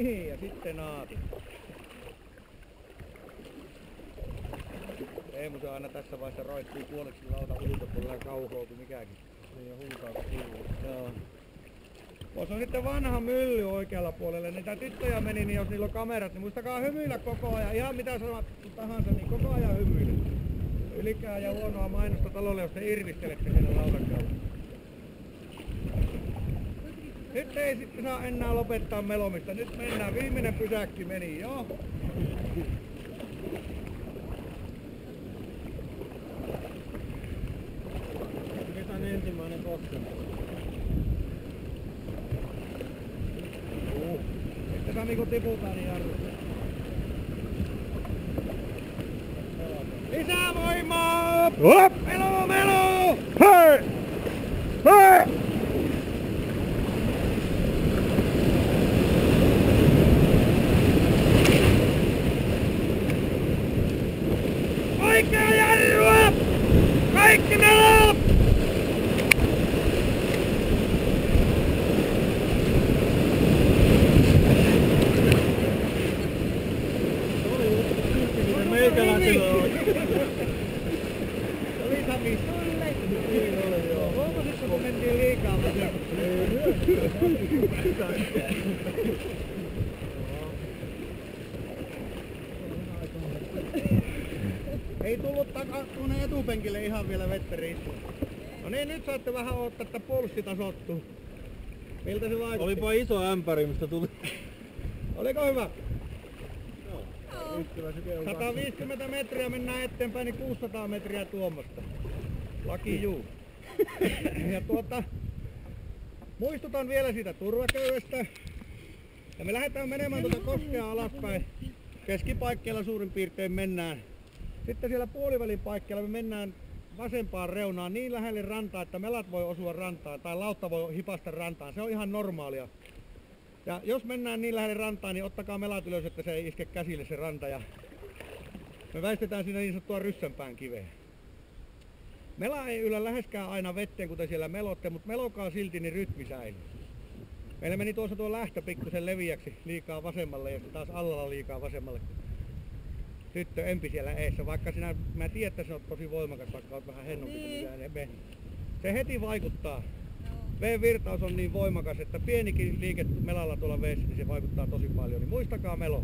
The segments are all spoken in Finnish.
Niin, ja sitten naati. Eemu se aina tässä vaiheessa roikkuu puoleksi lauta ulkopuolella kauhoo kuin mikäkin. Niin, ja huutaa kuuluu. Joo. Tuossa on sitten vanha mylly oikealla puolella. Niitä tyttöjä meni, niin jos niillä on kamerat, niin muistakaa hymyillä koko ajan. Ihan mitä sanoo tahansa, niin koko ajan hymyillä. Ylikää ja huonoa mainosta talolle, jos te irvistelette siellä lautan kautta. Nyt ei sitten saa enää lopettaa melomista. Nyt mennään. Viimeinen pysäkki meni, joo. Kesän ensimmäinen koskema. Sitten Sami kun tiputaan, niin jarru. Lisää voimaa! Hop! Melo, melo! Hei! Hei! Oikea jarrua! Kaikki melo! Meikäläisellä on. Oli Sami sulle! Niin oli joo. Huomasitko kun mentiin liikaa? Ei tullut tuonne etupenkille ihan vielä vettä riittää. No niin, nyt saatte vähän odottaa, että pulssi tasottuu. Miltä se vaikutti? Olipa iso ämpäri, mistä tuli. Oliko hyvä? Joo. 150 metriä mennään eteenpäin, niin 600 metriä tuommoista. Laki juu. Ja muistutan vielä siitä turvaköydestä. Ja me lähdetään menemään tuota koskea alaspäin. Keskipaikkeilla suurin piirtein mennään. Sitten siellä puolivälin paikkeilla me mennään vasempaan reunaan niin lähelle rantaa, että melat voi osua rantaan tai lautta voi hipasta rantaan. Se on ihan normaalia. Ja jos mennään niin lähelle rantaan, niin ottakaa melat ylös, että se ei iske käsille se ranta. Ja me väistetään siinä niin sanottua ryssänpään kiveä. Mela ei yllä läheskään aina vetteen, kuten siellä melotte, mutta melokaa silti, niin rytmi säilyy. Meillä meni tuossa tuo lähtö pikkusen leviäksi liikaa vasemmalle ja sitten taas allalla liikaa vasemmalle. Tyttö empi siellä eessä, vaikka mä tiedän, että se on tosi voimakas, vaikka olet vähän hennompi kuin me. Se heti vaikuttaa. Veen virtaus on niin voimakas, että pienikin liike melalla tuolla veessä, niin se vaikuttaa tosi paljon. Niin muistakaa melo.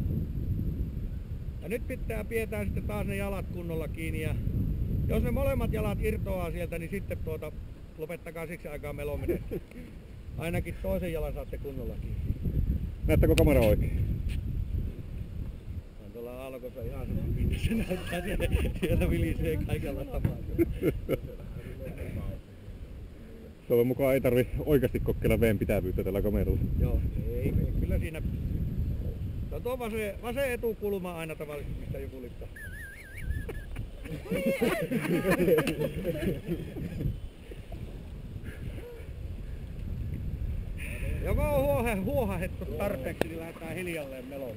Ja nyt pidetään sitten taas ne jalat kunnolla kiinni. Ja jos ne molemmat jalat irtoaa sieltä, niin sitten lopettakaa siksi aikaa melominen. Ainakin toisen jalan saatte kunnolla kiinni. Näyttääkö kamera oikein? Tuolla alkossa ihan semmoinen pinti, se näyttää siellä vilisee kaikella tapaa. Toivon mukaan ei tarvi oikeasti kokeilla veen pitävyyttä tällä kameralla. Joo, ei, kyllä siinä. No tuo vasen etukulma aina tavallisesti, mistä joku lippaa. Joko on huohahettu tarpeeksi, niin lähdetään hiljalleen meloon.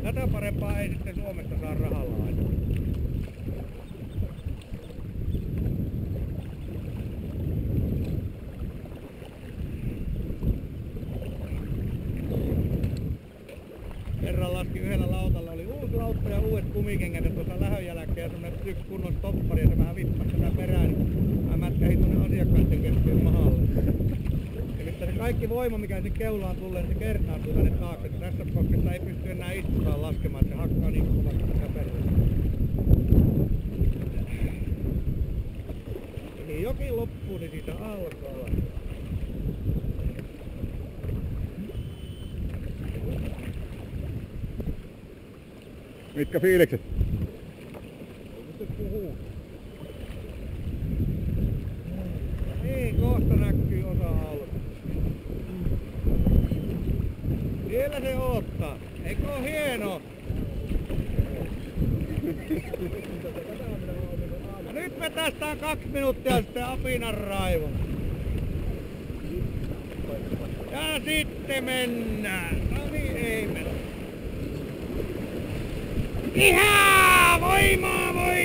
Tätä parempaa ei sitten Suomesta saa rahalla aina. Kerran laski yhdellä lautalla, oli uusi lautta ja uudet kumikengät ja tuossa lähön jälkeen ja semmonen yksi kunnon stoppari ja se vähän vippasi tätä perään. Mä mätkähin tuonne asiakkaiden kesken mahalle. Eli se kaikki voima, mikä se keulaan tulee, niin se kertaantuu tänne taakse. Tässä koskessa ei pysty enää istumaan laskemaan, että se hakkaa niin kovasti sitä perään. Eli jokin loppuu, niin siitä alkaa. Mitkä fiilikset? Niin, kohta näkyy osa alku. Siellä se odottaa. Eikö oo hieno? Ja nyt me tästä on 2 minuuttia sitten apinan raivon. Ja sitten mennään. No niin, ei mennä. Ihan voimaa, voimaa!